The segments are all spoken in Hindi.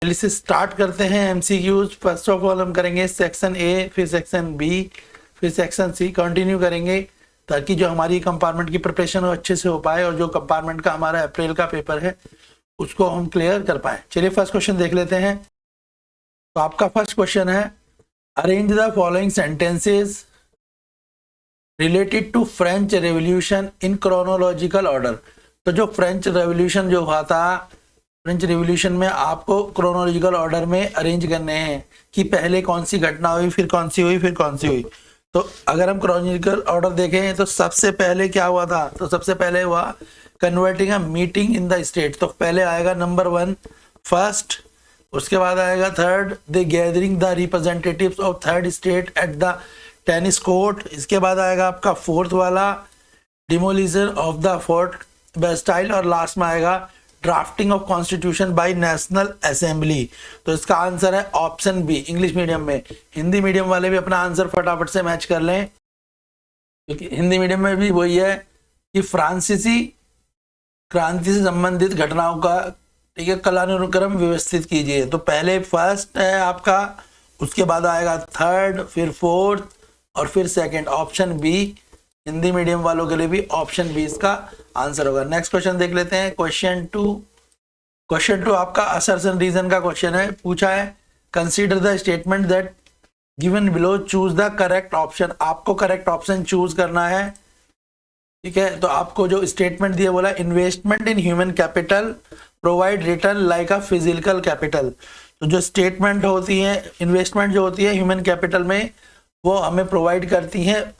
चलिए से स्टार्ट करते हैं एमसीक्यूज। फर्स्ट ऑफ ऑल हम करेंगे सेक्शन ए, फिर सेक्शन बी, फिर सेक्शन सी, कंटिन्यू करेंगे ताकि जो हमारी कंपार्टमेंट की प्रिपरेशन हो अच्छे से हो पाए और जो कंपार्टमेंट का हमारा अप्रैल का पेपर है उसको हम क्लियर कर पाए। चलिए फर्स्ट क्वेश्चन देख लेते हैं। तो आपका फर्स्ट क्वेश्चन है, arrange the following sentences related to French revolution in chronological order. तो जो फ्रेंच रेवोल्यूशन जो हुआ था, फ्रेंच रिवॉल्यूशन में आपको क्रोनोलॉजिकल ऑर्डर में अरेंज करने हैं कि पहले कौन सी घटना हुई, फिर कौन सी हुई, फिर कौन सी हुई। तो अगर हम क्रोनोलॉजिकल ऑर्डर देखें तो सबसे पहले क्या हुआ था, तो सबसे पहले हुआ converting a meeting in the state. तो पहले आएगा नंबर 1 फर्स्ट, उसके बाद आएगा third the gathering the representatives of third state at the tennis court. इसके बाद आएगा आपका फोर्थ वाला demolition of the fort Bastille, और लास्ट में आएगा drafting of constitution bye national assembly. तो इसका आंसर है ऑप्शन बी, इंग्लिश मीडियम में। हिंदी मीडियम वाले भी अपना आंसर फटाफट से मैच कर लें, क्योंकि हिंदी मीडियम में भी वही है कि फ्रांसीसी क्रांति से संबंधित घटनाओं का ठीक है कालानुक्रम व्यवस्थित कीजिए। तो पहले फर्स्ट है आपका, उसके बाद आएगा थर्ड, फिर फोर्थ और फिर second, option B. Hindi medium वालों के लिए भी ऑप्शन बी इसका आंसर होगा। नेक्स्ट क्वेश्चन देख लेते हैं, क्वेश्चन 2। क्वेश्चन 2 आपका असर्शन रीजन का क्वेश्चन है। पूछा है, consider the statement that given below, choose the correct option. आपको करेक्ट ऑप्शन चूज करना है, ठीक है। तो आपको जो स्टेटमेंट दिया बोला, investment in human capital provide return like a physical capital. तो जो स्टेटमेंट होती है, इन्वेस्टमेंट जो होती है ह्यूमन कैपिटल में, वो हमें प्रोवाइड करती है,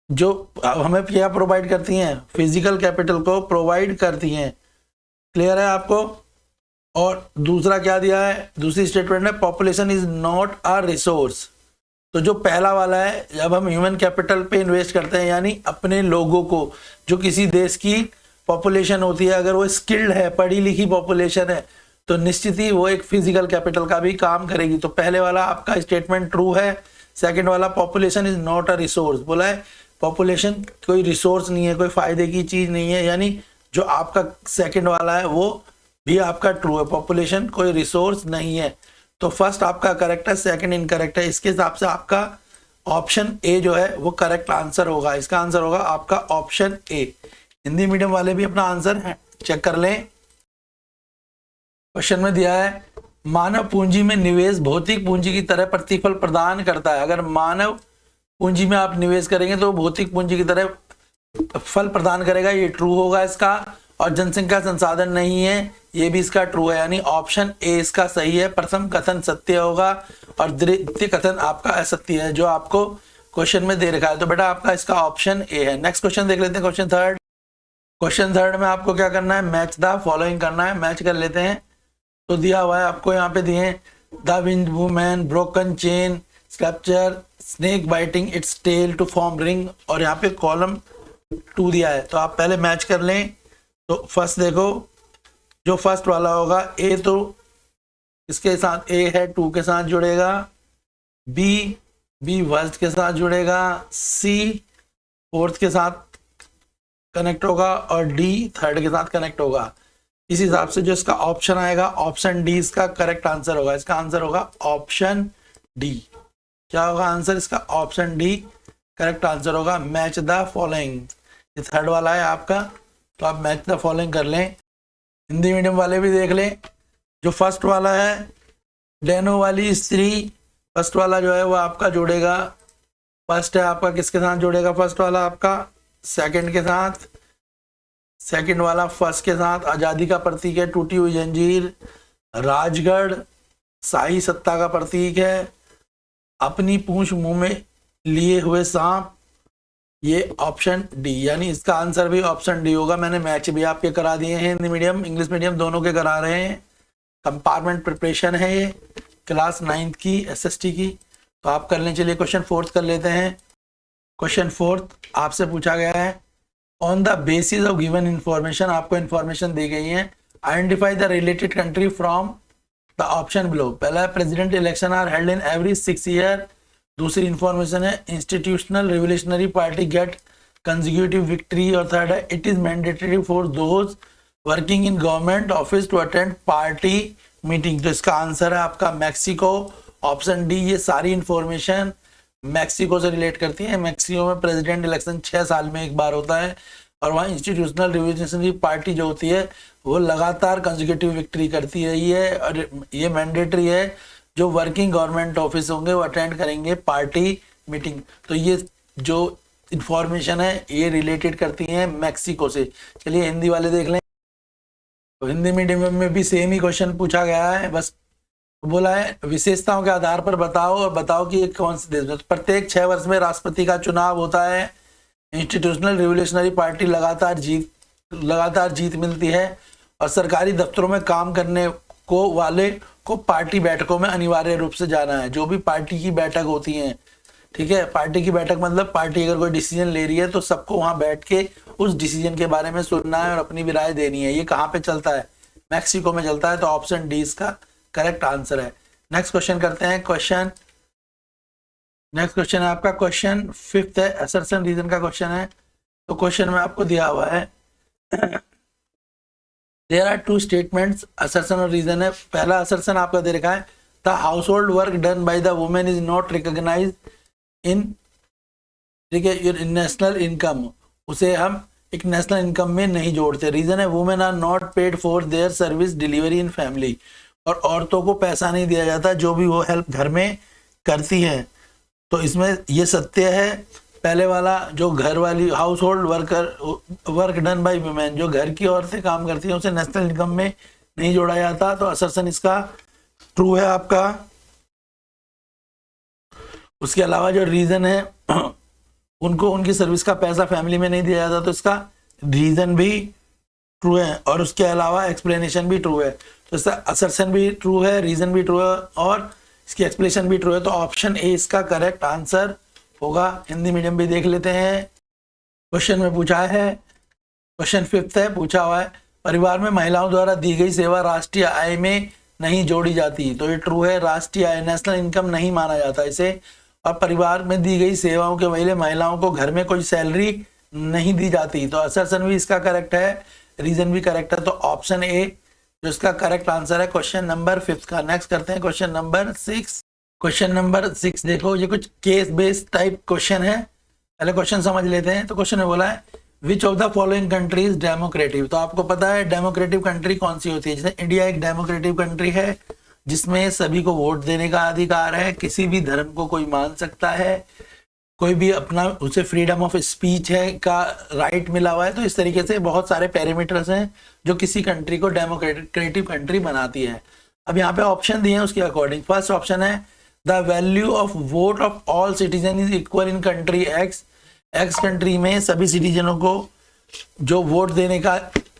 जो हमें क्या प्रोवाइड करती हैं, फिजिकल कैपिटल को प्रोवाइड करती हैं। क्लियर है आपको। और दूसरा क्या दिया है, दूसरी स्टेटमेंट है, population is not a resource. तो जो पहला वाला है, जब हम ह्यूमन कैपिटल पे इन्वेस्ट करते हैं, यानी अपने लोगों को, जो किसी देश की पॉपुलेशन होती है, अगर वो स्किल्ड है, पढ़ी लिखी पॉपुलेशन है, तो निश्चित ही वो एक फिजिकल कैपिटल का भी काम करेगी। तो पहले वाला आपका स्टेटमेंट ट्रू है। सेकेंड वाला, population is not a resource, बोला है पॉपुलेशन कोई रिसोर्स नहीं है, कोई फायदे की चीज नहीं है, यानी जो आपका सेकंड वाला है वो भी आपका ट्रू है, पॉपुलेशन कोई रिसोर्स नहीं है। तो फर्स्ट आपका करेक्ट है, सेकंड इनकरेक्ट है। इसके हिसाब से आपका ऑप्शन ए जो है वो करेक्ट आंसर होगा। इसका आंसर होगा आपका ऑप्शन ए। हिंदी मीडियम वाले भी अपना आंसर चेक कर लें। क्वेश्चन में दिया है, मानव पूंजी में निवेश भौतिक पूंजी की तरह प्रतिफल प्रदान करता है। अगर मानव पूंजी में आप निवेश करेंगे तो भौतिक पूंजी की तरह फल प्रदान करेगा, ये ट्रू होगा इसका। और जनसंख्या संसाधन नहीं है, ये भी इसका ट्रू है, यानी ऑप्शन ए इसका सही है। प्रथम कथन सत्य होगा और द्वितीय कथन आपका असत्य है, जो आपको क्वेश्चन में दे रखा है। तो बेटा आपका इसका ऑप्शन ए है। नेक्स्ट क्वेश्चन देख लेते हैं, क्वेश्चन थर्ड। क्वेश्चन थर्ड में आपको क्या करना है, मैच द फॉलोइंग करना है। मैच कर लेते हैं। तो दिया हुआ है आपको, यहाँ पे दिए the wind woman, broken chain, sculpture, snake biting its tail to form ring, और यहाँ पे कॉलम 2 दिया है। तो आप पहले मैच कर लें। तो फर्स्ट देखो, जो फर्स्ट वाला होगा ए, तो इसके साथ ए है, 2 के साथ जुड़ेगा, बी फर्स्ट के साथ जुड़ेगा, सी फोर्थ के साथ कनेक्ट होगा, और डी थर्ड के साथ कनेक्ट होगा। इस हिसाब से जो इसका ऑप्शन आएगा, ऑप्शन डी इसका करेक्ट आंसर होगा। इसका आंसर होगा ऑप्शन डी। क्या होगा आंसर इसका, ऑप्शन डी करेक्ट आंसर होगा। मैच द फॉलोइंग, ये थर्ड वाला है आपका, तो आप मैच द फॉलोइंग कर लें। हिंदी मीडियम वाले भी देख लें। जो फर्स्ट वाला है, डेनो वाली स्त्री, फर्स्ट वाला जो है वो आपका जुड़ेगा, फर्स्ट है आपका किसके साथ जुड़ेगा, फर्स्ट वाला आपका सेकंड के साथ, सेकंड वाला फर्स्ट के साथ। आज़ादी का प्रतीक है, टूटी हुई जंजीर। राजगढ़ शाही सत्ता का प्रतीक है। अपनी पूंछ मुंह में लिए हुए सांप, ये ऑप्शन डी, यानी इसका आंसर भी ऑप्शन डी होगा। मैंने मैच भी आपके करा दिए हैं, हिंदी मीडियम इंग्लिश मीडियम दोनों के करा रहे हैं। कंपार्टमेंट प्रिपरेशन है ये, क्लास 9th की SST की। तो आप कर लें। चलिए क्वेश्चन 4 कर लेते हैं। क्वेश्चन 4 आपसे पूछा गया है, on the basis of given information, आपको इंफॉर्मेशन दी गई है, identify the related country from the option below. पहला है, president election are held in every 6 year. दूसरी इंफॉर्मेशन है, institutional revolutionary party get consecutive victory. और थर्ड है, it is mandatory for those working in government office to attend party meeting. तो इसका आंसर है आपका मैक्सिको, ऑप्शन डी। ये सारी इंफॉर्मेशन मैक्सिको से रिलेट करती है। मैक्सिको में प्रेसिडेंट इलेक्शन 6 साल में एक बार होता है और वहाँ इंस्टीट्यूशनल रिवॉल्यूशनरी पार्टी जो होती है वो लगातार कंसेक्यूटिव विक्ट्री करती रही है और ये मैंडेटरी है। जो वर्किंग गवर्नमेंट ऑफिस होंगे वो अटेंड करेंगे पार्टी मीटिंग। तो ये जो इंफॉर्मेशन है ये रिलेटेड करती हैं मैक्सिको से। चलिए हिंदी वाले देख लें। तो हिंदी मीडियम में भी सेम ही क्वेश्चन पूछा गया है, बस बोला है विशेषताओं के आधार पर बताओ और बताओ कि ये कौन से देश में। प्रत्येक 6 वर्ष में राष्ट्रपति का चुनाव होता है। इंस्टीट्यूशनल रिवॉल्यूशनरी पार्टी लगातार जीत मिलती है और सरकारी दफ्तरों में काम करने को वाले को पार्टी बैठकों में अनिवार्य रूप से जाना है। जो भी पार्टी की बैठक होती है, ठीक है, पार्टी की बैठक मतलब पार्टी अगर कोई डिसीजन ले रही है तो सबको वहां बैठ के उस डिसीजन के बारे में सुनना है और अपनी भी राय देनी है। ये कहाँ पे चलता है? मैक्सिको में चलता है। तो ऑप्शन डी इसका करेक्ट आंसर है। नेक्स्ट क्वेश्चन करते हैं। नेक्स्ट क्वेश्चन है आपका क्वेश्चन 5th है, असर्शन रीजन का क्वेश्चन है। तो क्वेश्चन में आपको दिया हुआ है देयर आर 2 स्टेटमेंट्स, असर्शन और रीजन है। पहला असर्शन आपका दे रखा है the household work done by the women is not recognize in, ठीक है, नेशनल इनकम। उसे हम एक नेशनल इनकम में नहीं जोड़ते। रीजन है women are not paid for their service delivery in family, और औरतों को पैसा नहीं दिया जाता जो भी वो हेल्प घर में करती है। तो इसमें ये सत्य है पहले वाला, जो घर वाली house hold work done by women, जो घर की औरतें काम करती हैं उसे नेशनल इनकम में नहीं जोड़ा जाता। तो असर्शन इसका ट्रू है आपका। उसके अलावा जो रीजन है उनको उनकी सर्विस का पैसा फैमिली में नहीं दिया जाता, तो इसका रीजन भी ट्रू है और उसके अलावा एक्सप्लेनेशन भी ट्रू है। तो इसका असर्शन भी ट्रू है, रीजन भी ट्रू है और इसकी एक्सप्लेनेशन भी ट्रू है। तो ऑप्शन ए इसका करेक्ट आंसर होगा। हिंदी मीडियम भी देख लेते हैं। क्वेश्चन में पूछा है, क्वेश्चन 5th है, पूछा हुआ है परिवार में महिलाओं द्वारा दी गई सेवा राष्ट्रीय आय में नहीं जोड़ी जाती। तो ये ट्रू है, राष्ट्रीय आय नेशनल इनकम नहीं माना जाता इसे। और परिवार में दी गई सेवाओं के वजह महिलाओं को घर में कोई सैलरी नहीं दी जाती। तो असर्शन भी इसका करेक्ट है, रीजन भी करेक्ट है। तो ऑप्शन ए जो इसका करेक्ट आंसर है क्वेश्चन नंबर 5 का। नेक्स्ट करते हैं क्वेश्चन नंबर 6। क्वेश्चन नंबर 6 देखो, ये कुछ केस बेस्ड टाइप क्वेश्चन है। पहले क्वेश्चन समझ लेते हैं। तो क्वेश्चन में बोला है which of the following country is democratic. तो आपको पता है डेमोक्रेटिव कंट्री कौन सी होती है। जैसे इंडिया एक डेमोक्रेटिव कंट्री है जिसमें सभी को वोट देने का अधिकार है, किसी भी धर्म को कोई मान सकता है, कोई भी अपना उसे फ्रीडम ऑफ स्पीच है का राइट मिला हुआ है। तो इस तरीके से बहुत सारे पैरामीटर्स हैं जो किसी कंट्री को डेमोक्रेटिव कंट्री बनाती है। अब यहाँ पे ऑप्शन दिए हैं उसके अकॉर्डिंग। फर्स्ट ऑप्शन है the value of vote of all citizen is equal in country x. X country में सभी सिटीजनों को जो वोट देने का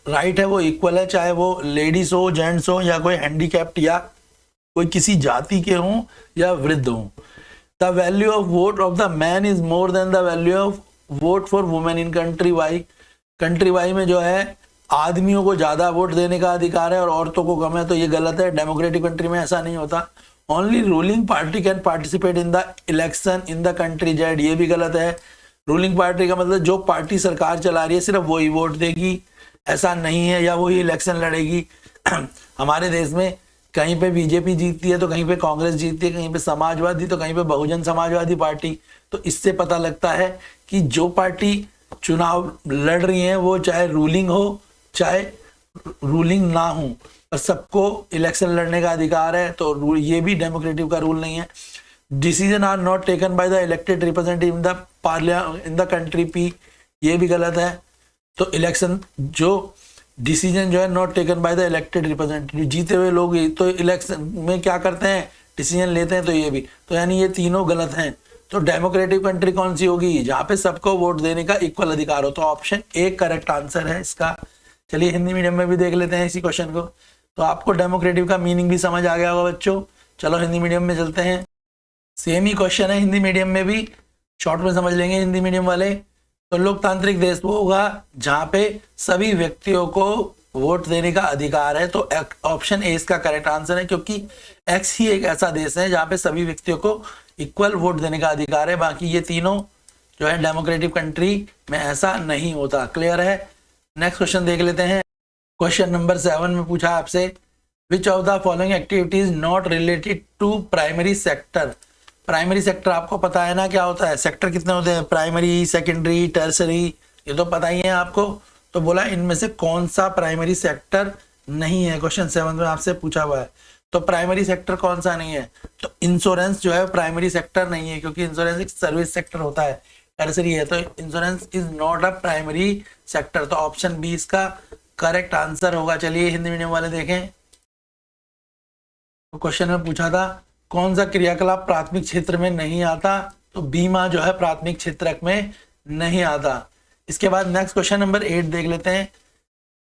राइट है वो इक्वल है, चाहे वो लेडीज हो, जेंट्स हो या कोई हैंडीकैप्ड या कोई किसी जाति के हों या वृद्ध हों। The value of vote of the man is more than the value of vote for women in country Y. Country Y में जो है आदमियों को ज्यादा वोट देने का अधिकार है और औरतों को कम है। तो ये गलत है, डेमोक्रेटिक कंट्री में ऐसा नहीं होता। Only ruling party can participate in the election in the country Z, ये भी गलत है। रूलिंग पार्टी का मतलब जो पार्टी सरकार चला रही है सिर्फ वही वोट देगी, ऐसा नहीं है, या वही इलेक्शन लड़ेगी। हमारे देश में कहीं पे बीजेपी जीतती है तो कहीं पे कांग्रेस जीतती है, कहीं पे समाजवादी तो कहीं पे बहुजन समाजवादी पार्टी। तो इससे पता लगता है कि जो पार्टी चुनाव लड़ रही है वो चाहे रूलिंग हो चाहे रूलिंग ना हो, पर सबको इलेक्शन लड़ने का अधिकार है। तो ये भी डेमोक्रेटिव का रूल नहीं है। Decision are not taken by the elected representative in the parliament in the country P, ये भी गलत है। तो इलेक्शन जो डिसीजन जो है not taken by the elected representative, जीते हुए लोग तो इलेक्शन में क्या करते हैं, डिसीजन लेते हैं। तो ये भी, तो यानी ये तीनों गलत हैं। तो डेमोक्रेटिक कंट्री कौन सी होगी, जहां पे सबको वोट देने का इक्वल अधिकार हो। तो ऑप्शन ए करेक्ट आंसर है इसका। चलिए हिंदी मीडियम में भी देख लेते हैं इसी क्वेश्चन को। तो आपको डेमोक्रेटिव का मीनिंग भी समझ आ गया होगा बच्चों। चलो हिंदी मीडियम में चलते हैं। सेम ही क्वेश्चन है हिंदी मीडियम में भी, शॉर्ट में समझ लेंगे हिंदी मीडियम वाले। तो लोकतांत्रिक देश वो होगा जहां पे सभी व्यक्तियों को वोट देने का अधिकार है। तो ऑप्शन ए इसका करेक्ट आंसर है, क्योंकि एक्स ही एक ऐसा देश है जहां पे सभी व्यक्तियों को इक्वल वोट देने का अधिकार है। बाकी ये तीनों जो है डेमोक्रेटिक कंट्री में ऐसा नहीं होता। क्लियर है। नेक्स्ट क्वेश्चन देख लेते हैं। क्वेश्चन नंबर 7 में पूछा आपसे which of the following activity is not related to primary sector. Primary sector आपको पता है ना क्या होता है, सेक्टर कितने होते हैं, प्राइमरी, सेकेंडरी, टर्सरी, ये तो पता ही है आपको। तो बोला इनमें से कौन सा प्राइमरी सेक्टर नहीं है, क्वेश्चन 7 में आपसे पूछा हुआ है। तो प्राइमरी सेक्टर कौन सा नहीं है, तो इंश्योरेंस जो है प्राइमरी सेक्टर नहीं है, क्योंकि इंश्योरेंस एक सर्विस सेक्टर होता है, टर्सरी है, तो insurance is not a primary sector. तो ऑप्शन बी इसका करेक्ट आंसर होगा। चलिए हिंदी मीडियम वाले देखें, तो क्वेश्चन में पूछा था कौन सा क्रियाकलाप प्राथमिक क्षेत्र में नहीं आता, तो बीमा जो है प्राथमिक क्षेत्रक में नहीं आता। इसके बाद नेक्स्ट क्वेश्चन नंबर 8 देख लेते हैं।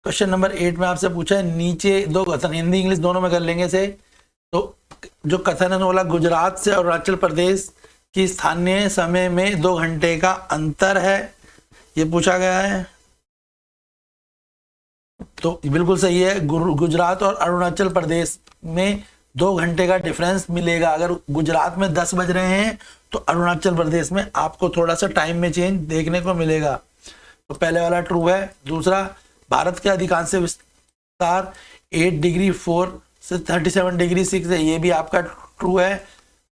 क्वेश्चन नंबर 8 में आपसे पूछा है नीचे दो कथन, हिंदी इंग्लिश दोनों में कर लेंगे से। तो जो कथन है बोला गुजरात से और अरुणाचल प्रदेश की स्थानीय समय में 2 घंटे का अंतर है, ये पूछा गया है। तो बिल्कुल सही है, गुजरात और अरुणाचल प्रदेश में 2 घंटे का डिफरेंस मिलेगा। अगर गुजरात में 10 बज रहे हैं तो अरुणाचल प्रदेश में आपको थोड़ा सा टाइम में चेंज देखने को मिलेगा। तो पहले वाला ट्रू है। दूसरा, भारत के अधिकांश विस्तार 8 डिग्री 4 से 37 डिग्री 6 है, ये भी आपका ट्रू है,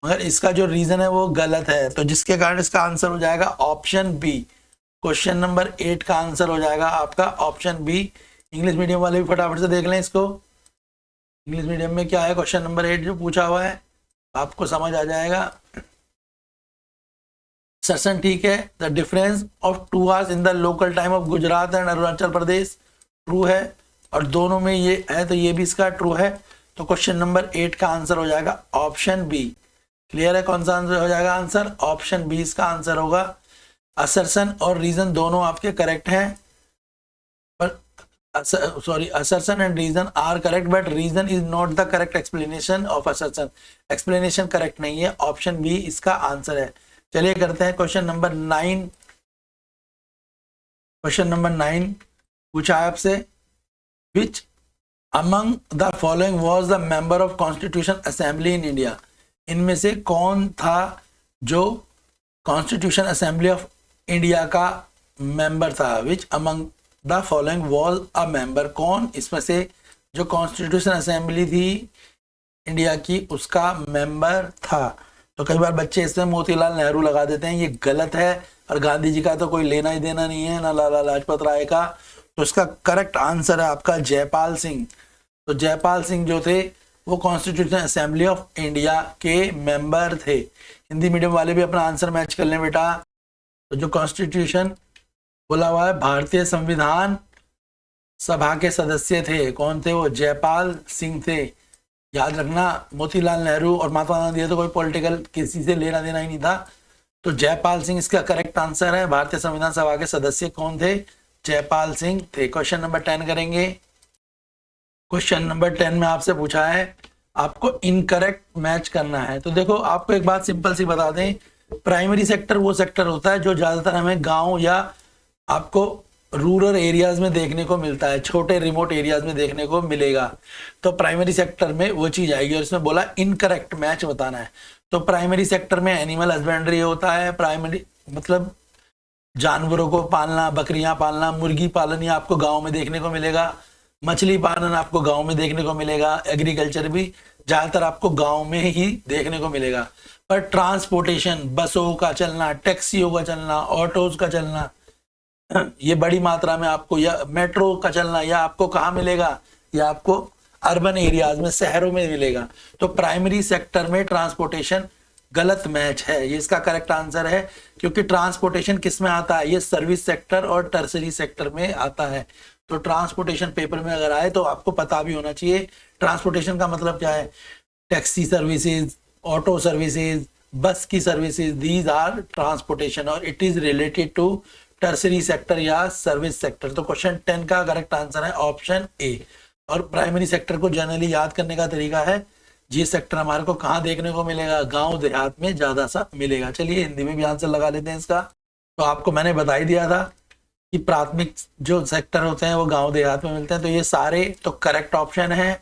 मगर इसका जो रीजन है वो गलत है। तो जिसके कारण इसका आंसर हो जाएगा ऑप्शन बी। क्वेश्चन नंबर 8 का आंसर हो जाएगा आपका ऑप्शन बी। इंग्लिश मीडियम वाले भी फटाफट से देख लें इसको। इंग्लिश मीडियम में क्या है, क्वेश्चन नंबर 8 जो पूछा हुआ है आपको समझ आ जाएगा। सेशन ठीक है। The difference of 2 hours in the local time of Gujarat and Arunachal Pradesh true है, और दोनों में ये है तो ये भी इसका ट्रू है। तो क्वेश्चन नंबर 8 का आंसर हो जाएगा ऑप्शन बी। क्लियर है, कौन सा आंसर हो जाएगा, आंसर ऑप्शन बी इसका आंसर होगा। असर्शन और रीजन दोनों आपके करेक्ट हैं, पर sorry assertion and reason are correct but reason is not the correct explanation of assertion। explanation correct नहीं है, ऑप्शन बी इसका आंसर है। चलिए करते हैं क्वेश्चन नंबर 9। क्वेश्चन नंबर 9 पूछा है आपसे which among the following was the member of Constitution Assembly in India। इनमें से कौन था जो कॉन्स्टिट्यूशन असेंबली ऑफ इंडिया का मेंबर था। Which among the following was a member, कौन इसमें से जो कॉन्स्टिट्यूशन असेंबली थी इंडिया की उसका मेंबर था। तो कई बार बच्चे इसमें मोतीलाल नेहरू लगा देते हैं, ये गलत है, और गांधी जी का तो कोई लेना ही देना नहीं है, ना लाला लाजपत राय का। तो इसका करेक्ट आंसर है आपका जयपाल सिंह। तो जयपाल सिंह जो थे वो कॉन्स्टिट्यूशन असेंबली ऑफ इंडिया के मेंबर थे। हिंदी मीडियम वाले भी अपना आंसर मैच कर लें बेटा। तो जो कॉन्स्टिट्यूशन बोला हुआ है भारतीय संविधान सभा के सदस्य थे, कौन थे वो, जयपाल सिंह थे। याद रखना, मोतीलाल नेहरू और महात्मा गांधी तो कोई पॉलिटिकल किसी से लेना देना ही नहीं था। तो जयपाल सिंह इसका करेक्ट आंसर है। भारतीय संविधान सभा के सदस्य कौन थे, जयपाल सिंह थे। क्वेश्चन नंबर 10 करेंगे। क्वेश्चन नंबर 10 में आपसे पूछा है आपको इनकरेक्ट मैच करना है। तो देखो आपको एक बात सिंपल सी बता दें, प्राइमरी सेक्टर वो सेक्टर होता है जो ज्यादातर हमें गांव या आपको रूरल एरियाज में देखने को मिलता है, छोटे रिमोट एरियाज में देखने को मिलेगा। तो प्राइमरी सेक्टर में वो चीज आएगी, और इसमें बोला इनकरेक्ट मैच बताना है। तो प्राइमरी सेक्टर में एनिमल हस्बेंड्री होता है, प्राइमरी मतलब जानवरों को पालना, बकरियां पालना, मुर्गी पालन ये आपको गाँव में देखने को मिलेगा, मछली पालन आपको गांव में देखने को मिलेगा, एग्रीकल्चर भी ज्यादातर आपको गांव में ही देखने को मिलेगा। पर ट्रांसपोर्टेशन, बसों का चलना, टैक्सियों का चलना, ऑटोज का चलना, ये बड़ी मात्रा में आपको, या मेट्रो का चलना, या आपको कहाँ मिलेगा, या आपको अर्बन एरियाज में, शहरों में मिलेगा। तो प्राइमरी सेक्टर में ट्रांसपोर्टेशन गलत मैच है, ये इसका करेक्ट आंसर है। क्योंकि ट्रांसपोर्टेशन किस में आता है, ये सर्विस सेक्टर और टर्सरी सेक्टर में आता है। तो ट्रांसपोर्टेशन पेपर में अगर आए तो आपको पता भी होना चाहिए ट्रांसपोर्टेशन का मतलब क्या है। Taxi services, auto services, bus की सर्विसेज, दीज आर ट्रांसपोर्टेशन, और it is related to tertiary sector या सर्विस सेक्टर। तो क्वेश्चन 10 का करेक्ट आंसर है ऑप्शन ए। और प्राइमरी सेक्टर को जनरली याद करने का तरीका है, ये सेक्टर हमारे को कहाँ देखने को मिलेगा, गांव देहात में ज्यादा सा मिलेगा। चलिए हिंदी में भी आंसर लगा लेते हैं इसका। तो आपको मैंने बता ही दिया था कि प्राथमिक जो सेक्टर होते हैं वो गांव देहात में मिलते हैं। तो ये सारे तो करेक्ट ऑप्शन है।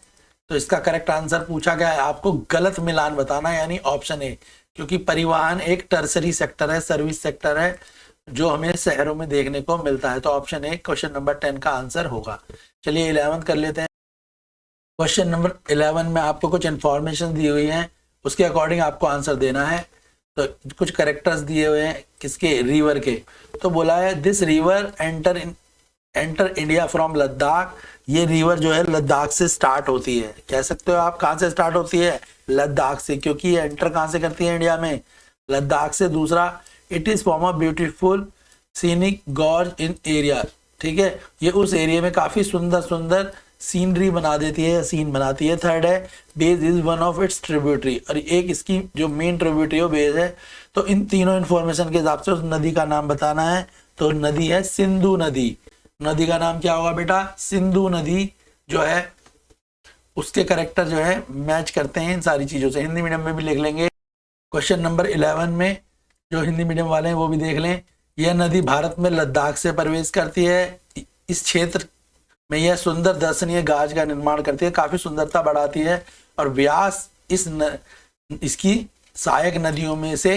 तो इसका करेक्ट आंसर पूछा गया है, आपको गलत मिलान बताना है, यानी ऑप्शन ए। क्योंकि परिवहन एक टर्सरी सेक्टर है, सर्विस सेक्टर है, जो हमें शहरों में देखने को मिलता है। तो ऑप्शन ए क्वेश्चन नंबर 10 का आंसर होगा। चलिए 11 कर लेते हैं। क्वेश्चन नंबर 11 में आपको कुछ इंफॉर्मेशन दी हुई है, उसके अकॉर्डिंग आपको आंसर देना है। तो कुछ करेक्टर्स दिए हुए हैं किसके, रिवर के। तो बोला है this river enter India from Ladakh. ये रिवर जो है लद्दाख से स्टार्ट होती है। कह सकते हो आप कहाँ से स्टार्ट होती है, लद्दाख से, क्योंकि ये एंटर कहाँ से करती है इंडिया में, लद्दाख से। दूसरा, it is form a beautiful scenic gorge in area. ठीक है, ये उस एरिया में काफी सुंदर सुंदर सीनरी बना देती है, सीन बनाती है। थर्ड है, Beas is one of its tributary, और एक इसकी जो मेन ट्रिब्यूटरी है बेज है। तो इन तीनों इन्फॉर्मेशन के हिसाब से उस नदी का नाम बताना है। तो नदी है सिंधु नदी। नदी का नाम क्या होगा बेटा, सिंधु नदी जो है। उसके करेक्टर जो है मैच करते हैं इन सारी चीजों से। हिंदी मीडियम में भी लिख लेंगे। क्वेश्चन नंबर 11 में जो हिंदी मीडियम वाले हैं वो भी देख लें। यह नदी भारत में लद्दाख से प्रवेश करती है। इस क्षेत्र में यह सुंदर दर्शनीय गाज का निर्माण करती है, काफी सुंदरता बढ़ाती है। और व्यास इसकी सहायक नदियों में से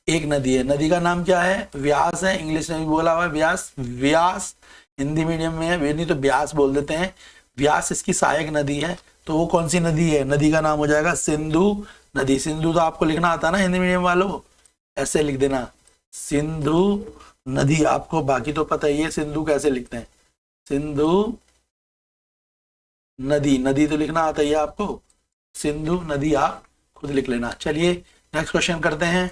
एक नदी है। नदी का नाम क्या है, व्यास है। इंग्लिश में भी बोला हुआ है व्यास। व्यास हिंदी मीडियम में है, वे नहीं तो ब्यास बोल देते हैं। व्यास इसकी सहायक नदी है। तो वो कौन सी नदी है, नदी का नाम हो जाएगा सिंधु नदी। सिंधु तो आपको लिखना आता ना हिंदी मीडियम वालों, ऐसे लिख देना सिंधु नदी। आपको बाकी तो पता ही है सिंधु कैसे लिखते हैं, सिंधु नदी। नदी तो लिखना आता ही है आपको, सिंधु नदी आप खुद लिख लेना। चलिए नेक्स्ट क्वेश्चन करते हैं।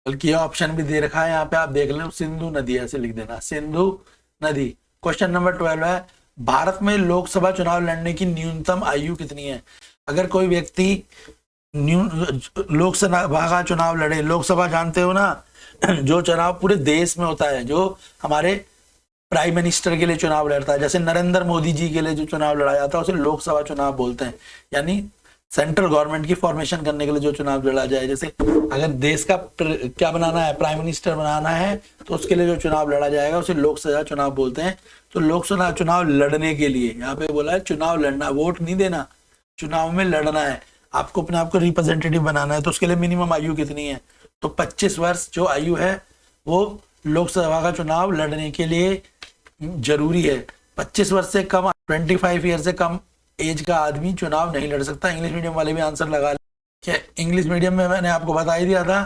बल्कि ये ऑप्शन भी दे रखा है यहाँ पे, आप देख लें, सिंधु नदी ऐसे लिख देना, सिंधु नदी। क्वेश्चन नंबर 12 है, भारत में लोकसभा चुनाव लड़ने की न्यूनतम आयु कितनी है। अगर कोई व्यक्ति लोकसभा का चुनाव लड़े, लोकसभा जानते हो ना, जो चुनाव पूरे देश में होता है, जो हमारे प्राइम मिनिस्टर के लिए चुनाव लड़ता है, जैसे नरेंद्र मोदी जी के लिए जो चुनाव लड़ा जाता है उसे लोकसभा चुनाव बोलते हैं। यानी सेंट्रल गवर्नमेंट की फॉर्मेशन करने के लिए जो चुनाव लड़ा जाए, जैसे अगर देश का क्या बनाना है, प्राइम मिनिस्टर बनाना है, तो उसके लिए जो चुनाव लड़ा जाएगा उसे लोकसभा चुनाव बोलते हैं। तो लोकसभा चुनाव लड़ने के लिए यहाँ पे बोला है चुनाव लड़ना, वोट नहीं देना, चुनाव में लड़ना है, आपको अपने आप को रिप्रेजेंटेटिव बनाना है। तो उसके लिए मिनिमम आयु कितनी है, तो 25 वर्ष जो आयु है वो लोकसभा का चुनाव लड़ने के लिए जरूरी है। 25 वर्ष से कम, 25 ईयर से कम एज का आदमी चुनाव नहीं लड़ सकता। इंग्लिश मीडियम वाले भी आंसर लगा ले। इंग्लिश मीडियम में मैंने आपको बता ही दिया था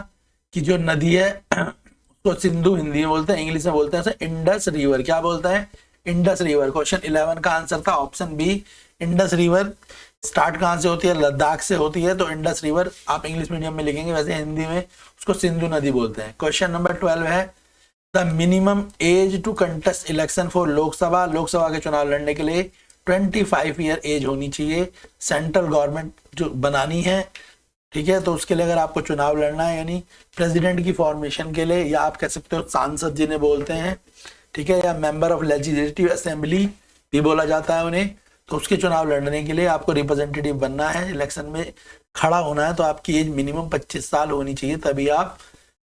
कि जो नदी है उसको सिंधु हिंदी में बोलते हैं, इंग्लिश में बोलते हैं इंडस रिवर। क्या बोलता है, इंडस रिवर। क्वेश्चन 11 का आंसर था option B, Indus river. Start कहाँ से होती है, लद्दाख से होती है। तो इंडस रिवर आप इंग्लिश मीडियम में लिखेंगे, वैसे हिंदी में उसको सिंधु नदी बोलते हैं। क्वेश्चन नंबर 12 है, the minimum age to contest election for Lok Sabha. Lok Sabha के चुनाव लड़ने के लिए 25 ईयर एज होनी चाहिए। सेंट्रल गवर्नमेंट जो बनानी है, ठीक है, तो उसके लिए अगर आपको चुनाव लड़ना है, यानी प्रेसिडेंट की फॉर्मेशन के लिए, या आप कह सकते हो सांसद जिन्हें बोलते हैं, ठीक है, या मेंबर ऑफ लेजिस्लेटिव असेंबली भी बोला जाता है उन्हें, तो उसके चुनाव लड़ने के लिए आपको रिप्रेजेंटेटिव बनना है, इलेक्शन में खड़ा होना है। तो आपकी एज मिनिमम 25 साल होनी चाहिए, तभी आप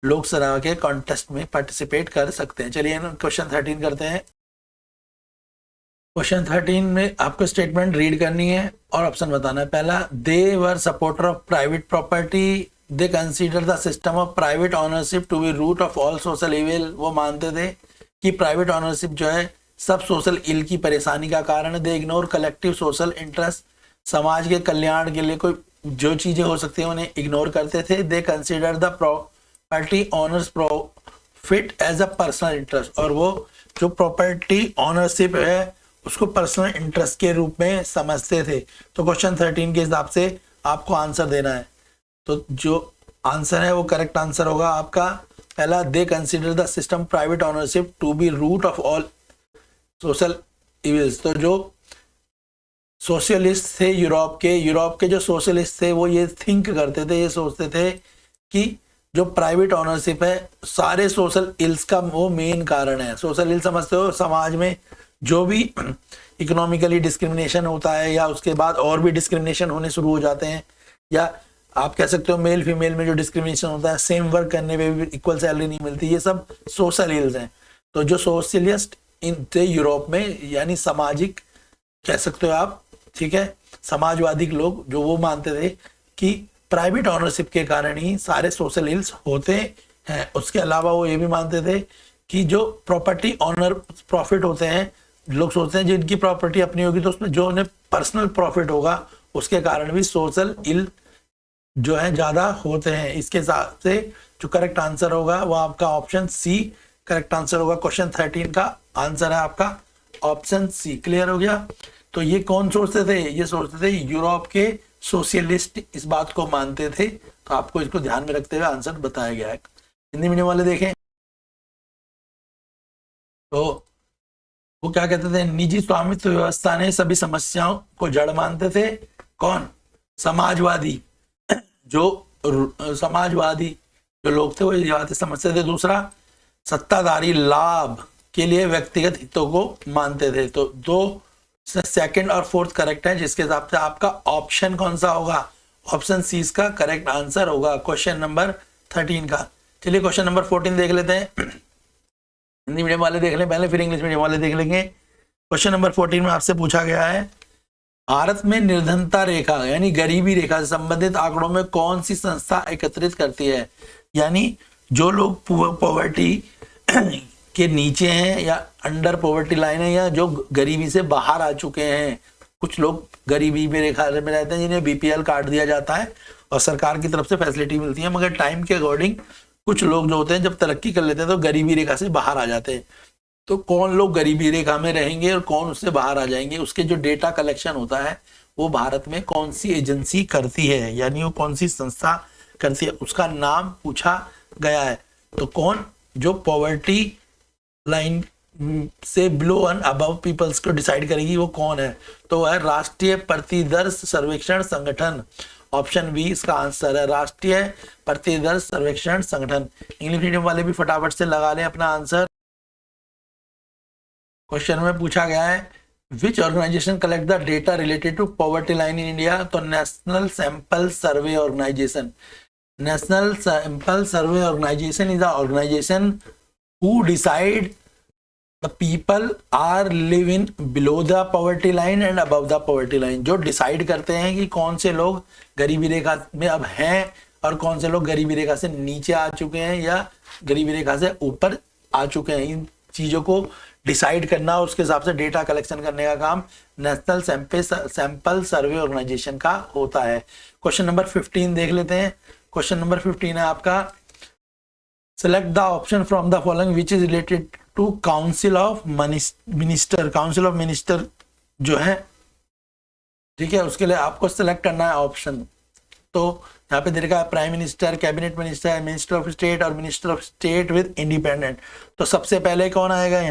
लोकसभा के कॉन्टेस्ट में पार्टिसिपेट कर सकते हैं। चलिए क्वेश्चन 13 करते हैं। क्वेश्चन 13 में आपको स्टेटमेंट रीड करनी है और ऑप्शन बताना है। पहला, they were supporter of private property, they consider the system of private ownership to be root of all social evil. वो मानते थे कि प्राइवेट ऑनरशिप जो है सब सोशल इल की परेशानी का कारण है। दे इग्नोर कलेक्टिव सोशल इंटरेस्ट, समाज के कल्याण के लिए कोई जो चीजें हो सकती है उन्हें इग्नोर करते थे। They consider the property owners profit as a personal interest, और वो जो प्रॉपर्टी ऑनरशिप है उसको पर्सनल इंटरेस्ट के रूप में समझते थे। तो क्वेश्चन 13 के हिसाब से आपको आंसर देना है। तो जो आंसर है वो करेक्ट आंसर होगा आपका पहला, they consider the system private ownership to be root of all social evils. तो जो सोशलिस्ट थे यूरोप के जो सोशलिस्ट थे वो ये थिंक करते थे, ये सोचते थे कि जो प्राइवेट ऑनरशिप है सारे सोशल इल्स का वो मेन कारण है। सोशल इल समझते हो, समाज में जो भी इकोनॉमिकली डिस्क्रिमिनेशन होता है, या उसके बाद और भी डिस्क्रिमिनेशन होने शुरू हो जाते हैं, या आप कह सकते हो मेल फीमेल में जो डिस्क्रिमिनेशन होता है, सेम वर्क करने पे भी इक्वल सैलरी नहीं मिलती, ये सब सोशल इल्स हैं। तो जो सोशलिस्ट इन थे यूरोप में, यानी सामाजिक कह सकते हो आप, ठीक है, समाजवादी लोग, जो वो मानते थे कि प्राइवेट ऑनरशिप के कारण ही सारे सोशल इल्स होते हैं। उसके अलावा वो ये भी मानते थे कि जो प्रॉपर्टी ऑनर प्रॉफिट होते हैं लोग सोचते हैं जिनकी प्रॉपर्टी अपनी होगी तो उसमें जो उन्हें पर्सनल प्रॉफिट होगा उसके कारण भी सोशल इल जो है ज्यादा होते हैं। इसके हिसाब से जो करेक्ट आंसर होगा वो आपका ऑप्शन सी करेक्ट आंसर होगा। क्वेश्चन 13 का आंसर है आपका ऑप्शन सी। क्लियर हो गया? तो ये कौन सोचते थे? ये सोचते थे यूरोप के सोशलिस्ट इस बात को मानते थे। तो आपको इसको ध्यान में रखते हुए आंसर बताया गया है। हिंदी मीडियम वाले देखें तो वो क्या कहते थे, निजी स्वामित्व व्यवस्था ने सभी समस्याओं को जड़ मानते थे। कौन? समाजवादी। जो समाजवादी जो लोग थे वो ये बातें समझते थे। दूसरा, सत्ताधारी लाभ के लिए व्यक्तिगत हितों को मानते थे। तो दो सेकंड और फोर्थ करेक्ट है, जिसके हिसाब से आपका ऑप्शन कौन सा होगा? ऑप्शन सी इसका करेक्ट आंसर होगा क्वेश्चन नंबर 13 का। चलिए क्वेश्चन नंबर 14 देख लेते हैं। हिंदी मीडियम वाले देख लें पहले, फिर इंग्लिश मीडियम वाले देख लेंगे। क्वेश्चन नंबर 14 में आपसे पूछा गया है, भारत में निर्धनता रेखा यानी गरीबी रेखा से संबंधित आंकड़ों में कौन सी संस्था एकत्रित करती है? यानी जो लोग पॉवर्टी के नीचे हैं या अंडर पॉवर्टी लाइन है या जो गरीबी से बाहर आ चुके हैं। कुछ लोग गरीबी में रेखा में रहते हैं जिन्हें बीपीएल कार्ड दिया जाता है और सरकार की तरफ से फैसिलिटी मिलती है, मगर टाइम के अकॉर्डिंग कुछ लोग जो होते हैं जब तरक्की कर लेते हैं तो गरीबी रेखा से बाहर आ जाते हैं। तो कौन लोग गरीबी रेखा में रहेंगे और कौन उससे बाहर आ जाएंगे, उसके जो डेटा कलेक्शन होता है वो भारत में कौन सी एजेंसी करती है, यानी वो कौन सी संस्था करती है, उसका नाम पूछा गया है। तो कौन जो पॉवर्टी लाइन से बिलो एंड अबव पीपल्स को डिसाइड करेगी वो कौन है? तो वह है राष्ट्रीय प्रतिदर्श सर्वेक्षण संगठन। ऑप्शन बी इसका आंसर है, राष्ट्रीय प्रतिदर्श सर्वेक्षण संगठन। इंग्लिश मीडियम वाले भी फटाफट से लगा लें अपना आंसर। क्वेश्चन में पूछा गया है, which organization collect the data related to poverty line in India? तो national sample survey organization. National sample survey organization is the organization who decide the people are living below the poverty line and above the poverty line। जो डिसाइड करते हैं कि कौन से लोग गरीबी रेखा में अब हैं और कौन से लोग गरीबी रेखा से नीचे आ चुके हैं या गरीबी रेखा से ऊपर आ चुके हैं। इन चीजों को डिसाइड करना और उसके हिसाब से डेटा कलेक्शन करने का काम नेशनल सैंपल सर्वे ऑर्गेनाइजेशन का होता है। क्वेश्चन नंबर 15 देख लेते हैं। क्वेश्चन नंबर 15 है आपका, select the option from the following which is related to council of minister। council of minister जो है, ठीक है, उसके लिए आपको सिलेक्ट करना है ऑप्शन। तो यहाँ पे दे रखा है prime minister, cabinet minister, minister of state और minister of state with independent. तो सबसे पहले कौन आएगा?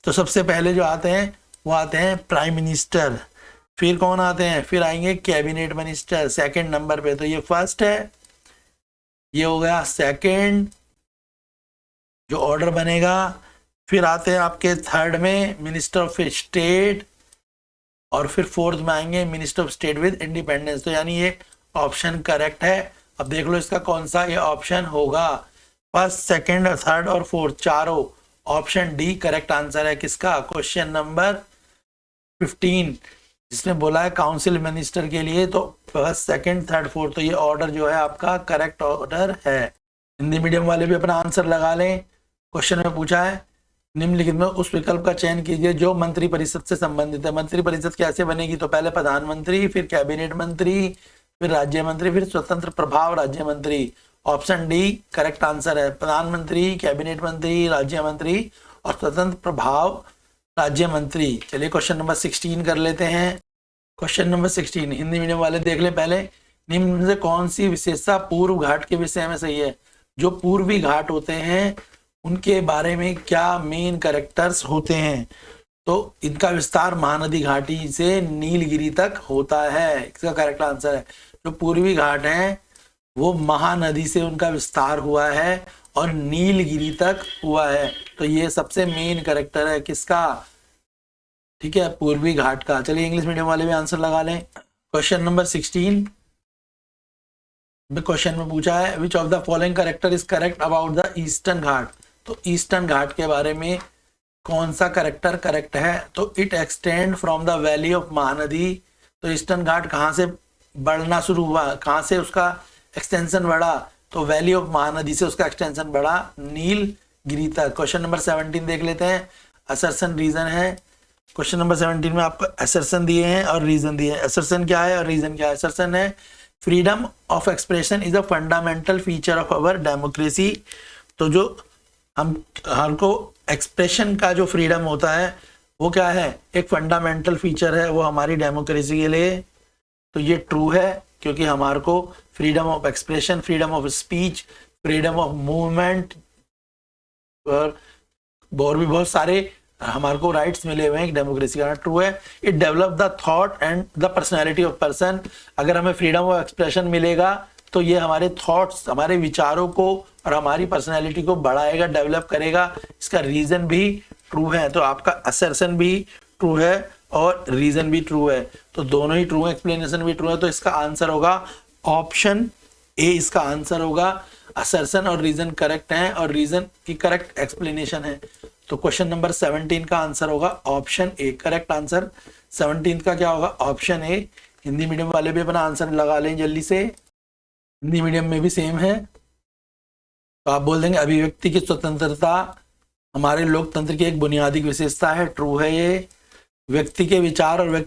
तो सबसे पहले जो आते हैं वो आते हैं प्राइम मिनिस्टर। फिर कौन आते हैं? फिर आएंगे कैबिनेट मिनिस्टर सेकंड नंबर पे। तो ये फर्स्ट है, ये हो गया सेकंड जो ऑर्डर बनेगा। फिर आते हैं आपके थर्ड में मिनिस्टर ऑफ स्टेट और फिर फोर्थ में आएंगे minister of state with independence. तो यानी ये ऑप्शन करेक्ट है। अब देख लो इसका कौन सा ये ऑप्शन होगा। फर्स्ट, सेकंड, थर्ड और फोर्थ चारों, ऑप्शन डी करेक्ट आंसर है किसका? क्वेश्चन नंबर 15 जिसमें बोला है काउंसिल मिनिस्टर के लिए। तो फर्स्ट, सेकंड, थर्ड, फोर्थ, तो ये ऑर्डर जो है आपका करेक्ट ऑर्डर है। हिंदी मीडियम वाले भी अपना आंसर लगा लें। क्वेश्चन में पूछा है, निम्नलिखित में उस विकल्प का चयन कीजिए जो मंत्री परिषद से संबंधित है। मंत्री परिषद कैसे बनेगी? तो पहले प्रधानमंत्री, फिर कैबिनेट मंत्री, फिर राज्य मंत्री, फिर स्वतंत्र प्रभाव राज्य मंत्री। ऑप्शन डी करेक्ट आंसर है, प्रधानमंत्री, कैबिनेट मंत्री, राज्य मंत्री और स्वतंत्र प्रभाव राज्य मंत्री। चलिए क्वेश्चन नंबर 16 कर लेते हैं। क्वेश्चन नंबर 16 हिंदी मीडियम वाले देख ले पहले, निम्न से कौन सी विशेषता पूर्व घाट के विषय में सही है? जो पूर्वी घाट होते हैं उनके बारे में क्या मेन कैरेक्टर्स होते हैं? तो इनका विस्तार महानदी घाटी से नीलगिरी तक होता है, इसका करेक्ट आंसर है। जो पूर्वी घाट हैं वो महानदी से उनका विस्तार हुआ है और नीलगिरी तक हुआ है। तो ये सबसे मेन कैरेक्टर है किसका? ठीक है, पूर्वी घाट का। चलिए इंग्लिश मीडियम वाले भी आंसर लगा लें। क्वेश्चन नंबर 16 क्वेश्चन में पूछा है, which of the following character is correct about the eastern ghat? तो ईस्टर्न घाट के बारे में कौन सा कैरेक्टर करेक्ट है? तो it extend from the valley of Mahanadi. तो ईस्टर्न घाट कहाँ से बढ़ना शुरू हुआ, कहाँ से उसका एक्सटेंशन बढ़ा? तो वैली ऑफ महानदी से उसका एक्सटेंशन बढ़ा नीलगिरी तक। क्वेश्चन नंबर 17 देख लेते हैं। असर्शन रीजन है क्वेश्चन नंबर 17 में आपको असर्शन दिए हैं और रीजन दिए हैं। असर्शन क्या है और रीजन क्या है? असर्शन है freedom of expression is a fundamental feature of our democracy. तो जो हर को एक्सप्रेशन का जो फ्रीडम होता है वो क्या है? एक फंडामेंटल फीचर है वो हमारी डेमोक्रेसी के लिए। तो ये ट्रू है क्योंकि हमारे को freedom of expression, freedom of speech, freedom of movement और भी बहुत सारे हमारे को राइट्स मिले हुए हैं डेमोक्रेसी का। ट्रू है। It develop the thought and the personality of person. अगर हमें फ्रीडम ऑफ एक्सप्रेशन मिलेगा तो ये हमारे थॉट्स, हमारे विचारों को और हमारी पर्सनैलिटी को बढ़ाएगा, डेवलप करेगा। इसका रीजन भी ट्रू है। तो आपका असर्शन भी ट्रू है और रीजन भी ट्रू है, तो दोनों ही ट्रू है, एक्सप्लेनेशन भी ट्रू है। तो इसका आंसर होगा ऑप्शन ए। इसका आंसर होगा असर्शन और रीजन करेक्ट है और रीजन की करेक्ट एक्सप्लेनेशन है। तो क्वेश्चन नंबर 17 का आंसर होगा ऑप्शन ए। करेक्ट आंसर 17 का क्या होगा? Option A. हिंदी मीडियम वाले भी अपना आंसर लगा लें जल्दी से, हिंदी मीडियम में भी सेम है। तो आप बोल देंगे अभिव्यक्ति की स्वतंत्रता हमारे लोकतंत्र की एक बुनियादी विशेषता है। ट्रू है ये। व्यक्ति के विचार और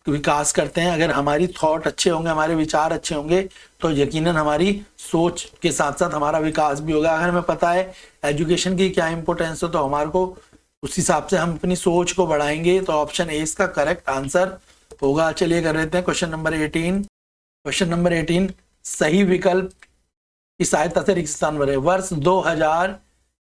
विकास करते हैं। अगर हमारी थॉट अच्छे होंगे, हमारे विचार अच्छे होंगे तो यकीनन हमारी सोच के साथ साथ हमारा विकास भी होगा। अगर हमें पता है एजुकेशन की क्या इंपॉर्टेंस है तो हमारे को उस हिसाब से हम अपनी सोच को बढ़ाएंगे। तो ऑप्शन ए इसका करेक्ट आंसर होगा। चलिए कर लेते हैं क्वेश्चन नंबर 18। क्वेश्चन नंबर 18 सही विकल्प की सहायता से रिक्त स्थान भरें। वर्ष 2000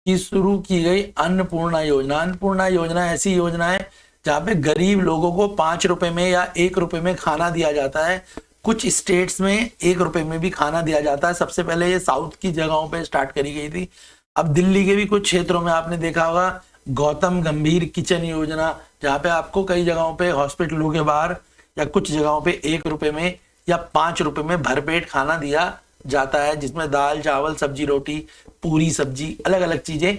की शुरू की गई अन्नपूर्णा योजना। अन्नपूर्णा योजना ऐसी योजना है जहाँ पे गरीब लोगों को 5 रुपए में या 1 रुपए में खाना दिया जाता है। कुछ स्टेट्स में 1 रुपए में भी खाना दिया जाता है। सबसे पहले ये साउथ की जगहों पे स्टार्ट करी गई थी। अब दिल्ली के भी कुछ क्षेत्रों में आपने देखा होगा गौतम गंभीर किचन योजना, जहाँ पे आपको कई जगहों पे हॉस्पिटलों के बाहर या कुछ जगहों पे 1 रुपए में या 5 रुपए में भरपेट खाना दिया जाता है, जिसमें दाल चावल सब्जी रोटी पूरी सब्जी अलग अलग चीजें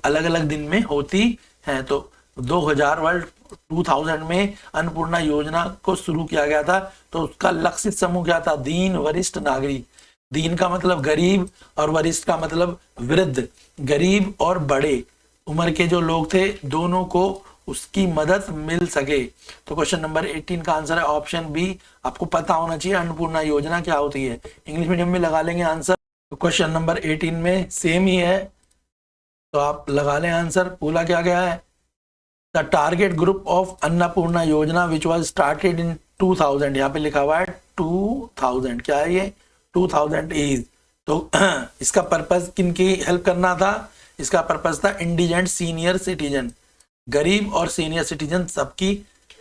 अलग अलग दिन में होती हैं। तो 2000 में अन्नपूर्णा योजना को शुरू किया गया था। तो उसका लक्षित समूह क्या था? दीन वरिष्ठ नागरिक। दीन का मतलब गरीब और वरिष्ठ का मतलब वृद्ध। गरीब और बड़े उम्र के जो लोग थे दोनों को उसकी मदद मिल सके। तो क्वेश्चन नंबर 18 का आंसर है ऑप्शन बी। आपको पता होना चाहिए अन्नपूर्णा योजना क्या होती है। इंग्लिश मीडियम में लगा लेंगे आंसर। तो क्वेश्चन नंबर 18 में सेम ही है, तो आप लगा लें आंसर। बोला क्या गया है? The target group of Annapurna योजना विच वॉज स्टार्टेड इन 2000। यहाँ पे लिखा हुआ है 2000। क्या है ये? 2000 इज। तो इसका पर्पज किनकी हेल्प करना था? इसका पर्पज था इंडिजेंट सीनियर सिटीजन, गरीब और सीनियर सिटीजन सबकी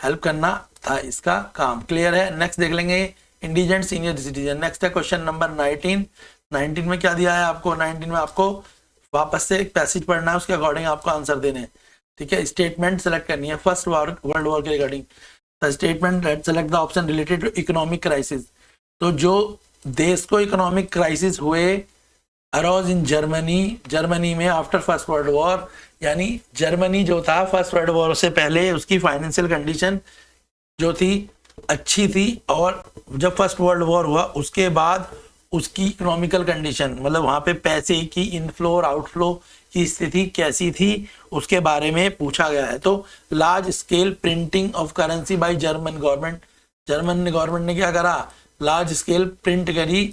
हेल्प करना था इसका काम। क्लियर है? नेक्स्ट देख लेंगे इंडिजेंट सीनियर सिटीजन। नेक्स्ट है क्वेश्चन नंबर 19। 19 में क्या दिया है आपको? 19 में आपको वापस से एक पैसेज पढ़ना है, उसके अकॉर्डिंग आपको आंसर देने हैं। ठीक है, स्टेटमेंट सेलेक्ट करनी है फर्स्ट वर्ल्ड वॉर के regarding. Statement select the option related to economic crisis. तो जो देश को इकोनॉमिक क्राइसिस हुए अरोज इन जर्मनी में आफ्टर फर्स्ट वर्ल्ड वॉर, यानी जर्मनी जो था फर्स्ट वर्ल्ड वॉर से पहले उसकी फाइनेंशियल कंडीशन जो थी अच्छी थी, और जब फर्स्ट वर्ल्ड वॉर हुआ उसके बाद उसकी इकोनॉमिकल कंडीशन मतलब वहाँ पे पैसे की इनफ्लो और आउटफ्लो की स्थिति कैसी थी उसके बारे में पूछा गया है। तो large scale printing of currency by German government. German government ने क्या करा? लार्ज स्केल प्रिंट करी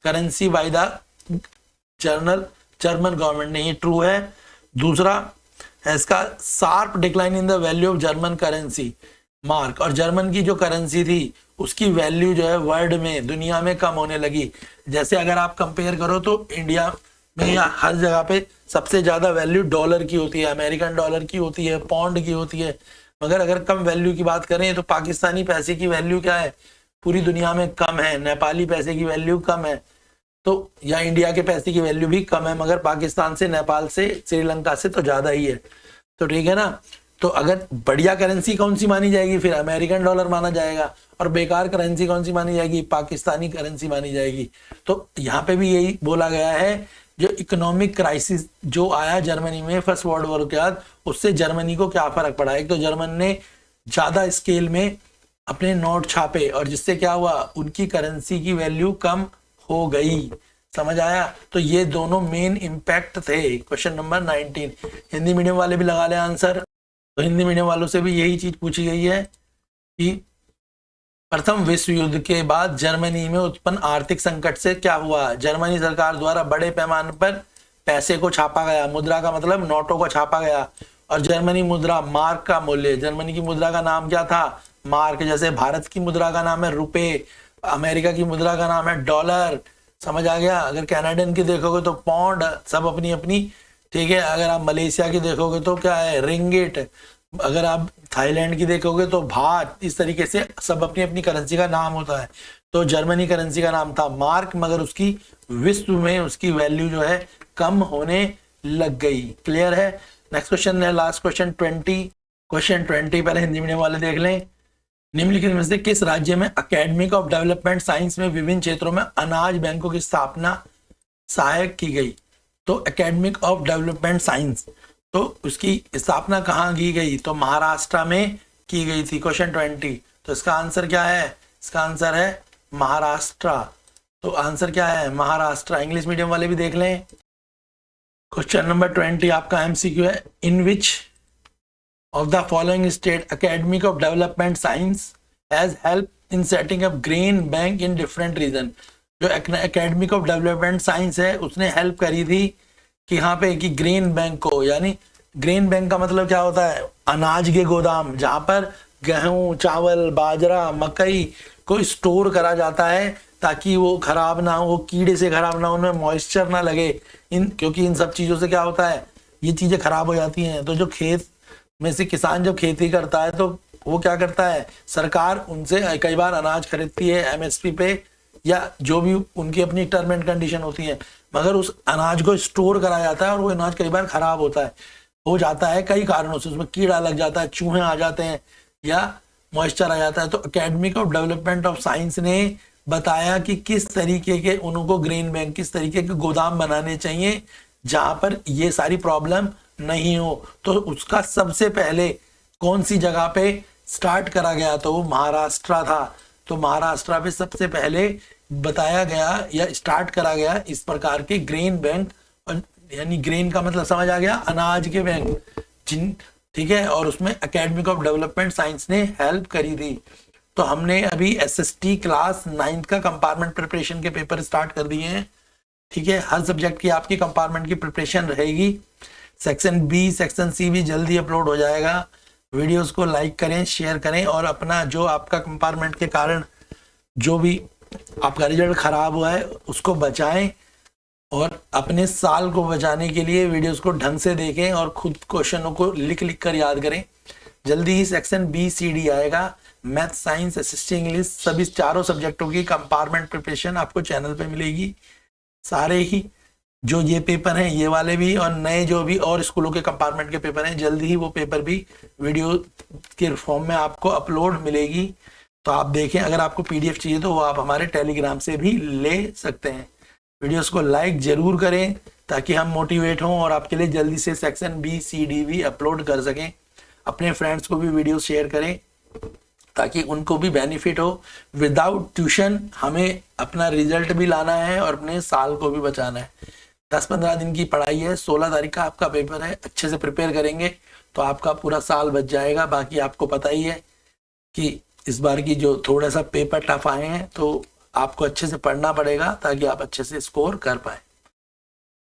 currency by the German government ने। ये ट्रू है। दूसरा है इसका sharp decline in the value of German currency mark. और जर्मन की जो करेंसी थी उसकी वैल्यू जो है वर्ल्ड में दुनिया में कम होने लगी। जैसे अगर आप कंपेयर करो तो इंडिया में या हर जगह पे सबसे ज्यादा वैल्यू डॉलर की होती है, अमेरिकन डॉलर की होती है, पाउंड की होती है। मगर अगर कम वैल्यू की बात करें तो पाकिस्तानी पैसे की वैल्यू क्या है? पूरी दुनिया में कम है। नेपाली पैसे की वैल्यू कम है, तो या इंडिया के पैसे की वैल्यू भी कम है, मगर पाकिस्तान से, नेपाल से, श्रीलंका से तो ज्यादा ही है। तो ठीक है ना। तो अगर बढ़िया करेंसी कौन सी मानी जाएगी? फिर अमेरिकन डॉलर माना जाएगा। और बेकार करेंसी कौन सी मानी जाएगी? पाकिस्तानी करेंसी मानी जाएगी। तो यहाँ पे भी यही बोला गया है, जो इकोनॉमिक क्राइसिस जो आया जर्मनी में फर्स्ट वर्ल्ड वॉर के बाद, उससे जर्मनी को क्या फर्क पड़ा? एक तो जर्मन ने ज्यादा स्केल में अपने नोट छापे और जिससे क्या हुआ? उनकी करेंसी की वैल्यू कम हो गई। समझ आया? तो ये दोनों मेन इंपैक्ट थे। क्वेश्चन नंबर 19 हिंदी मीडियम वाले भी लगा ले आंसर। तो हिंदी मीडियम वालों से भी यही चीज पूछी गई है कि प्रथम विश्व युद्ध के बाद जर्मनी में उत्पन्न आर्थिक संकट से क्या हुआ। जर्मनी सरकार द्वारा बड़े पैमाने पर पैसे को छापा गया, मुद्रा का मतलब नोटों को छापा गया, और जर्मनी मुद्रा मार्क का मूल्य, जर्मनी की मुद्रा का नाम क्या था, मार्क। जैसे भारत की मुद्रा का नाम है रुपए, अमेरिका की मुद्रा का नाम है डॉलर, समझ आ गया। अगर कनाडियन की देखोगे तो पौंड, सब अपनी अपनी, ठीक है। अगर आप मलेशिया की देखोगे तो क्या है, रिंगिट। अगर आप थाईलैंड की देखोगे तो भात। इस तरीके से सब अपनी अपनी करेंसी का नाम होता है। तो जर्मनी करेंसी का नाम था मार्क, मगर उसकी विश्व में उसकी वैल्यू जो है कम होने लग गई। क्लियर है। नेक्स्ट क्वेश्चन है, लास्ट क्वेश्चन 20। क्वेश्चन 20 पहले हिंदी मीडियम वाले देख लें। निम्नलिखित में से किस राज्य में एकेडमिक ऑफ डेवलपमेंट साइंस में विभिन्न क्षेत्रों में अनाज बैंकों की स्थापना सहायक की गई। तो एकेडमिक ऑफ डेवलपमेंट साइंस, तो उसकी स्थापना कहाँ की गई, तो महाराष्ट्र में की गई थी। क्वेश्चन 20, तो इसका आंसर क्या है, इसका आंसर है महाराष्ट्र। तो आंसर क्या है, महाराष्ट्र। इंग्लिश मीडियम वाले भी देख लें। क्वेश्चन नंबर 20 आपका एमसीक्यू है, इन विच of the following state academic of development science has helped in setting up grain bank in different region। जो academic of development science है उसने हेल्प करी थी कि यहाँ पे कि ग्रेन बैंक को, यानी ग्रेन बैंक का मतलब क्या होता है, अनाज के गोदाम, जहाँ पर गेहूं, चावल, बाजरा, मकई को स्टोर करा जाता है ताकि वो खराब ना हो, कीड़े से खराब ना हो, उनमें मॉइस्चर ना लगे। क्योंकि इन सब चीज़ों से क्या होता है, ये चीज़ें खराब हो जाती हैं। तो जो खेत में से किसान जब खेती करता है तो वो क्या करता है, सरकार उनसे कई बार अनाज खरीदती है एमएसपी पे, या जो भी उनकी अपनी टर्म एंड कंडीशन होती है, मगर उस अनाज को स्टोर करा जाता है और वो अनाज कई बार खराब हो जाता है कई कारणों से। उसमें कीड़ा लग जाता है, चूहे आ जाते हैं, या मॉइस्चर आ जाता है। तो academic of development of science ने बताया कि किस तरीके के उनको ग्रेन बैंक, किस तरीके के गोदाम बनाने चाहिए जहां पर ये सारी प्रॉब्लम नहीं हो। तो उसका सबसे पहले कौन सी जगह पे स्टार्ट करा गया, तो वो महाराष्ट्र था। तो महाराष्ट्र पे सबसे पहले बताया गया या स्टार्ट करा गया इस प्रकार के ग्रेन बैंक, यानी ग्रेन का मतलब समझ आ गया, अनाज के बैंक जिन, ठीक है। और उसमें एकेडमिक ऑफ डेवलपमेंट साइंस ने हेल्प करी थी। तो हमने अभी एसएसटी क्लास 9 का कंपार्टमेंट प्रिपरेशन के पेपर स्टार्ट कर दिए हैं, ठीक है। हर सब्जेक्ट की आपकी कंपार्टमेंट की प्रिपरेशन रहेगी। सेक्शन बी, सेक्शन सी भी जल्दी अपलोड हो जाएगा। वीडियोस को लाइक करें, शेयर करें, और अपना जो आपका कंपार्टमेंट के कारण जो भी आपका रिजल्ट खराब हुआ है उसको बचाएं, और अपने साल को बचाने के लिए वीडियोस को ढंग से देखें और खुद क्वेश्चनों को लिख कर याद करें। जल्दी ही सेक्शन बी सी डी आएगा, मैथ, साइंस, एसएसटी, इंग्लिश, सभी चारों सब्जेक्टों की कंपार्टमेंट प्रिपरेशन आपको चैनल पे मिलेगी। सारे ही जो ये पेपर हैं, ये वाले भी, और नए जो भी और स्कूलों के कंपार्टमेंट के पेपर हैं, जल्दी ही वो पेपर भी वीडियो के फॉर्म में आपको अपलोड मिलेगी। तो आप देखें, अगर आपको पीडीएफ चाहिए तो वो आप हमारे टेलीग्राम से भी ले सकते हैं। वीडियोस को लाइक जरूर करें ताकि हम मोटिवेट हों और आपके लिए जल्दी से सेक्शन बी सी डी भी अपलोड कर सकें। अपने फ्रेंड्स को भी वीडियो शेयर करें ताकि उनको भी बेनिफिट हो। विदाउट ट्यूशन हमें अपना रिजल्ट भी लाना है और अपने साल को भी बचाना है। 10-15 दिन की पढ़ाई है, 16 तारीख का आपका पेपर है। अच्छे से प्रिपेयर करेंगे तो आपका पूरा साल बच जाएगा। बाकी आपको पता ही है कि इस बार की जो थोड़ा सा पेपर टफ आए हैं, तो आपको अच्छे से पढ़ना पड़ेगा ताकि आप अच्छे से स्कोर कर पाए।